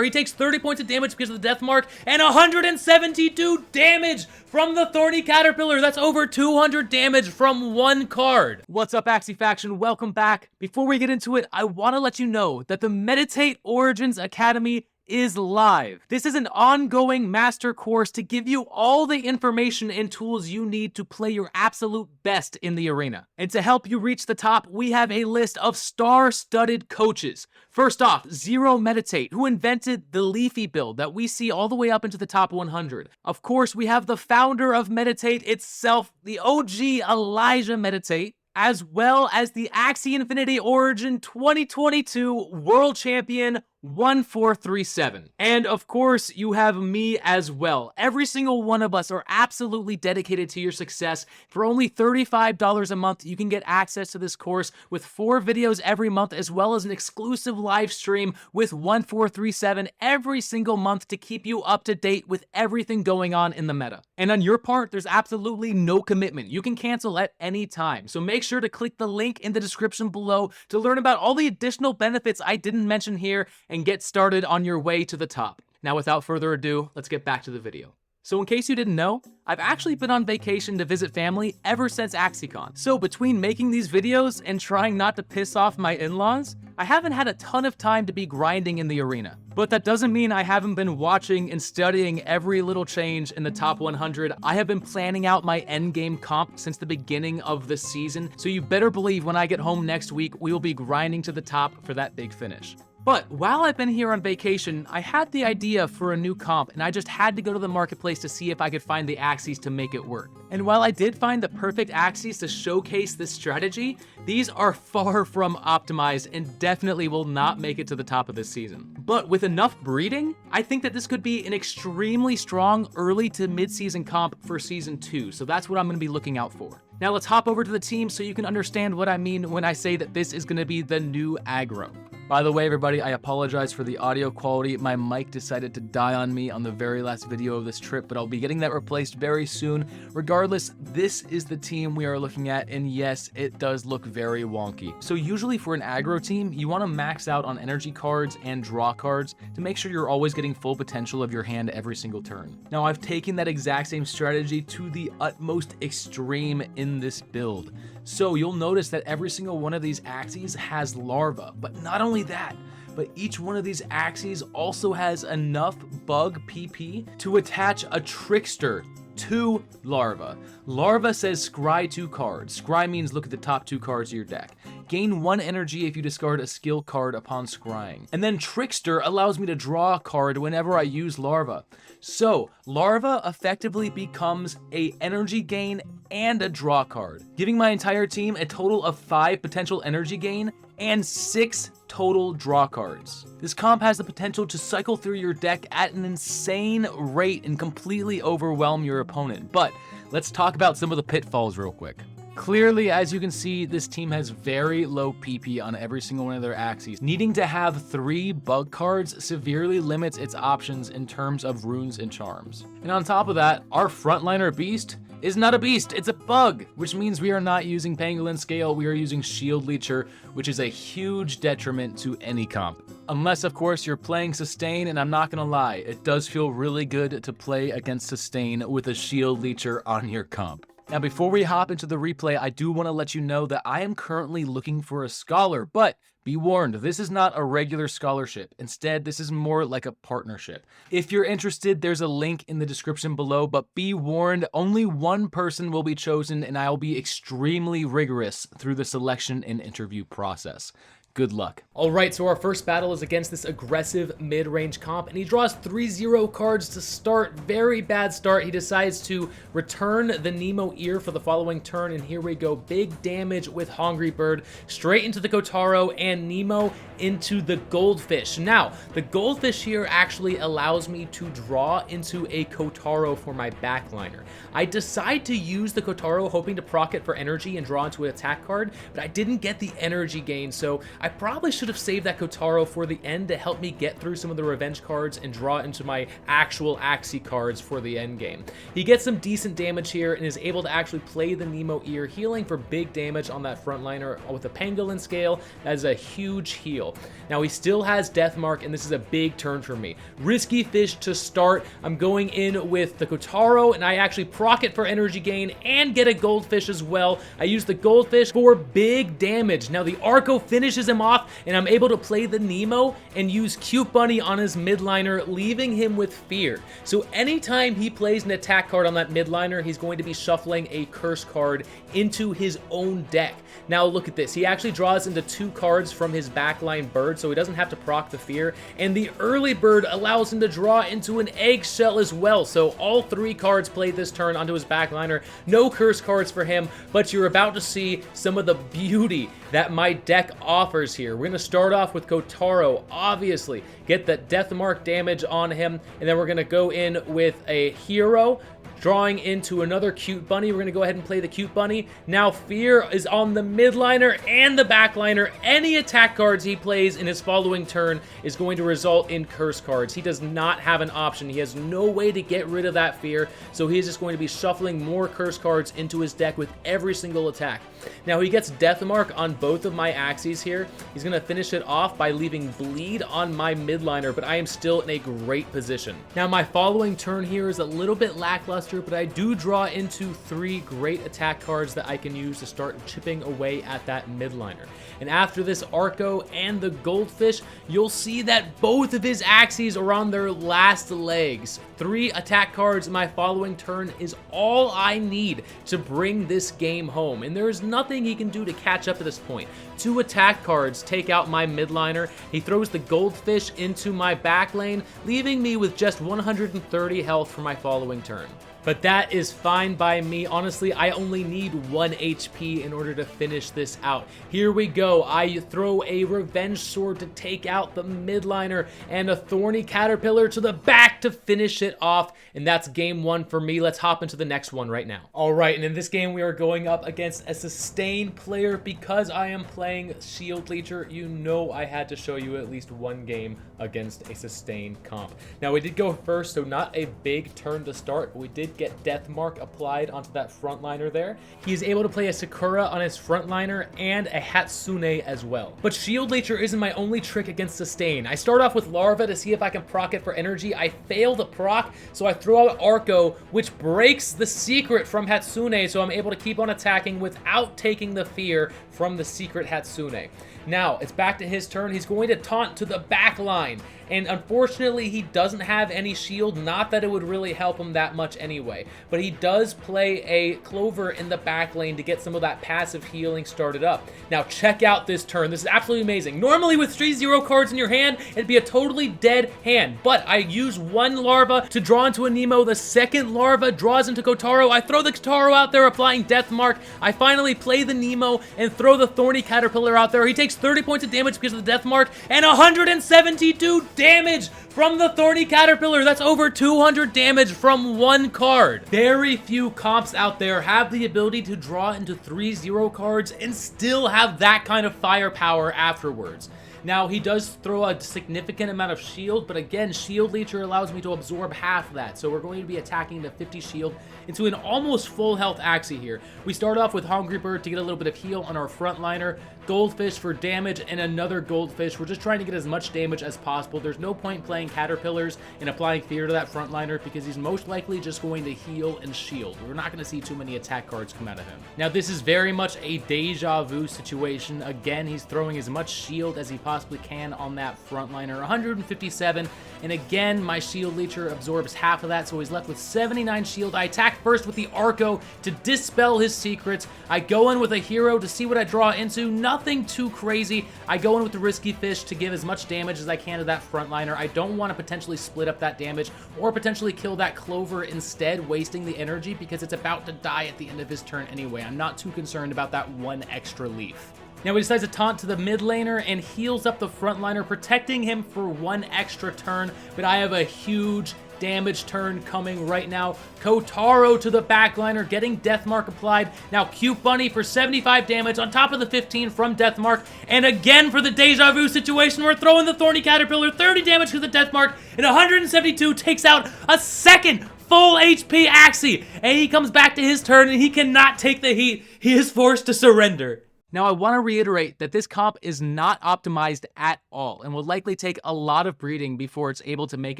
He takes 30 points of damage because of the death mark, and 172 damage from the Thorny Caterpillar. That's over 200 damage from one card. What's up, AxieFaction? Welcome back. Before we get into it, I want to let you know that the Meditate Origins Academy is live. This is an ongoing master course to give you all the information and tools you need to play your absolute best in the arena. And to help you reach the top, we have a list of star-studded coaches. First off, Zero Meditate, who invented the Leafy build that we see all the way up into the top 100. Of course, we have the founder of Meditate itself, the OG Elijah Meditate, as well as the Axie Infinity Origin 2022 World Champion 1437. And of course, you have me as well. Every single one of us are absolutely dedicated to your success. For only $35 a month, you can get access to this course with 4 videos every month, as well as an exclusive live stream with 1437 every single month to keep you up to date with everything going on in the meta. And on your part, there's absolutely no commitment. You can cancel at any time. So make sure to click the link in the description below to learn about all the additional benefits I didn't mention here and get started on your way to the top. Now, without further ado, let's get back to the video. So in case you didn't know, I've actually been on vacation to visit family ever since AxieCon. So between making these videos and trying not to piss off my in-laws, I haven't had a ton of time to be grinding in the arena. But that doesn't mean I haven't been watching and studying every little change in the top 100. I have been planning out my endgame comp since the beginning of the season, so you better believe when I get home next week, we will be grinding to the top for that big finish. But while I've been here on vacation, I had the idea for a new comp, and I just had to go to the marketplace to see if I could find the Axies to make it work. And while I did find the perfect Axies to showcase this strategy, these are far from optimized and definitely will not make it to the top of this season. But with enough breeding, I think that this could be an extremely strong early to mid-season comp for Season 2, so that's what I'm going to be looking out for. Now let's hop over to the team so you can understand what I mean when I say that this is going to be the new aggro. By the way, everybody, I apologize for the audio quality. My mic decided to die on me on the very last video of this trip, but I'll be getting that replaced very soon. Regardless, this is the team we are looking at, and yes, it does look very wonky. So usually for an aggro team, you want to max out on energy cards and draw cards to make sure you're always getting full potential of your hand every single turn. Now, I've taken that exact same strategy to the utmost extreme in this build. So you'll notice that every single one of these Axies has larva, but not only that, but each one of these Axies also has enough bug PP to attach a trickster to larva. Larva says scry 2 cards. Scry means look at the top 2 cards of your deck. Gain 1 energy if you discard a skill card upon scrying. And then trickster allows me to draw a card whenever I use larva. So larva effectively becomes a energy gain and a draw card, giving my entire team a total of 5 potential energy gain and 6 total draw cards. This comp has the potential to cycle through your deck at an insane rate and completely overwhelm your opponent. But let's talk about some of the pitfalls real quick. Clearly, as you can see, this team has very low PP on every single one of their Axies. Needing to have 3 bug cards severely limits its options in terms of runes and charms. And on top of that, our frontliner beast is not a beast, it's a bug, which means we are not using Pangolin Scale, we are using Shield Leecher, which is a huge detriment to any comp. Unless, of course, you're playing Sustain, and I'm not gonna lie, it does feel really good to play against Sustain with a Shield Leecher on your comp. Now, before we hop into the replay, I do want to let you know that I am currently looking for a scholar, but be warned, this is not a regular scholarship. Instead, this is more like a partnership. If you're interested, there's a link in the description below, but be warned, only one person will be chosen, and I'll be extremely rigorous through the selection and interview process. Good luck. All right, so our first battle is against this aggressive mid-range comp, and he draws 3-0 cards to start. Very bad start. He decides to return the Nemo Ear for the following turn, and here we go. Big damage with Hungry Bird, straight into the Kotaro, and Nemo into the Goldfish. Now, the Goldfish here actually allows me to draw into a Kotaro for my backliner. I decide to use the Kotaro, hoping to proc it for energy and draw into an attack card, but I didn't get the energy gain, so I probably should have saved that Kotaro for the end to help me get through some of the revenge cards and draw into my actual Axie cards for the end game. He gets some decent damage here and is able to actually play the Nemo Ear, healing for big damage on that frontliner with a pangolin scale. That is a huge heal. Now he still has Death Mark, and this is a big turn for me. Risky fish to start. I'm going in with the Kotaro, and I actually proc it for energy gain and get a goldfish as well. I use the goldfish for big damage. Now the Arco finishes him off, and I'm able to play the Nemo and use Cute Bunny on his midliner, leaving him with fear. So anytime he plays an attack card on that midliner, he's going to be shuffling a curse card into his own deck. Now look at this. He actually draws into 2 cards from his backline bird, so he doesn't have to proc the fear. And the early bird allows him to draw into an eggshell as well. So all 3 cards played this turn onto his backliner. No curse cards for him, but you're about to see some of the beauty that my deck offers here. We're going to start off with Kotaro, obviously. Get that Death Mark damage on him, and then we're going to go in with a hero, drawing into another Cute Bunny. We're going to go ahead and play the Cute Bunny. Now fear is on the midliner and the backliner. Any attack cards he plays in his following turn is going to result in curse cards. He does not have an option. He has no way to get rid of that fear, so he's just going to be shuffling more curse cards into his deck with every single attack. Now he gets Death Mark on both of my Axies here. He's going to finish it off by leaving bleed on my midliner, but I am still in a great position. Now my following turn here is a little bit lackluster, but I do draw into 3 great attack cards that I can use to start chipping away at that midliner. And after this Arco and the Goldfish, you'll see that both of his Axies are on their last legs. 3 attack cards in my following turn is all I need to bring this game home, and there's nothing he can do to catch up at this point. 2 attack cards take out my midliner. He throws the Goldfish into my back lane, leaving me with just 130 health for my following turn. But that is fine by me. Honestly, I only need 1 HP in order to finish this out. Here we go. I throw a Revenge Sword to take out the midliner and a Thorny Caterpillar to the back to finish it off. And that's game 1 for me. Let's hop into the next one right now. All right, and in this game, we are going up against a Sustain player. Because I am playing Shield Leecher, you know I had to show you at least 1 game against a Sustain comp. Now, we did go first, so not a big turn to start, but we did get Death Mark applied onto that frontliner there. He is able to play a Sakura on his frontliner and a Hatsune as well. But Shield Leecher isn't my only trick against Sustain. I start off with Larva to see if I can proc it for energy. I fail to proc, so I throw out Arco, which breaks the secret from Hatsune, so I'm able to keep on attacking without taking the fear from the secret Hatsune. Now, it's back to his turn. He's going to taunt to the back line. And unfortunately, he doesn't have any shield. Not that it would really help him that much anyway. But he does play a Clover in the back lane to get some of that passive healing started up. Now, check out this turn. This is absolutely amazing. Normally, with 3 0 cards in your hand, it'd be a totally dead hand. But I use 1 Larva to draw into a Nemo. The second Larva draws into Kotaro. I throw the Kotaro out there, applying Death Mark. I finally play the Nemo and throw the Thorny Caterpillar out there. He takes 30 points of damage because of the Death Mark and 172 damage from the Thorny Caterpillar. That's over 200 damage from 1 card. Very few comps out there have the ability to draw into 3 0 cards and still have that kind of firepower afterwards. Now, he does throw a significant amount of shield, but again, Shield Leecher allows me to absorb half of that. So we're going to be attacking the 50 shield into an almost full health Axie here. We start off with Hungry Bird to get a little bit of heal on our frontliner, Goldfish for damage, and another Goldfish. We're just trying to get as much damage as possible. There's no point playing Caterpillars and applying fear to that frontliner because he's most likely just going to heal and shield. We're not going to see too many attack cards come out of him. Now, this is very much a deja vu situation. Again, he's throwing as much shield as he possibly can on that frontliner, 157, and again, my Shield Leecher absorbs half of that, so he's left with 79 shield. I attack first with the Arco to dispel his secrets. I go in with a hero to see what I draw into. Nothing too crazy. I go in with the Risky Fish to give as much damage as I can to that frontliner. I don't want to potentially split up that damage or potentially kill that Clover instead, wasting the energy because it's about to die at the end of his turn anyway. I'm not too concerned about that 1 extra leaf. Now he decides to taunt to the mid laner and heals up the frontliner, protecting him for 1 extra turn, but I have a huge damage turn coming right now. Kotaro to the backliner, getting Deathmark applied. Now Cute Bunny for 75 damage on top of the 15 from Deathmark. And again for the Deja Vu situation, we're throwing the Thorny Caterpillar, 30 damage to the Deathmark, and 172 takes out a second full HP Axie. And he comes back to his turn and he cannot take the heat. He is forced to surrender. Now, I want to reiterate that this comp is not optimized at all and will likely take a lot of breeding before it's able to make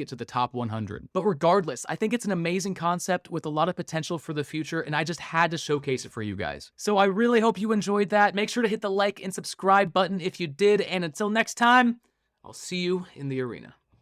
it to the top 100. But regardless, I think it's an amazing concept with a lot of potential for the future, and I just had to showcase it for you guys. So I really hope you enjoyed that. Make sure to hit the like and subscribe button if you did, and until next time, I'll see you in the arena.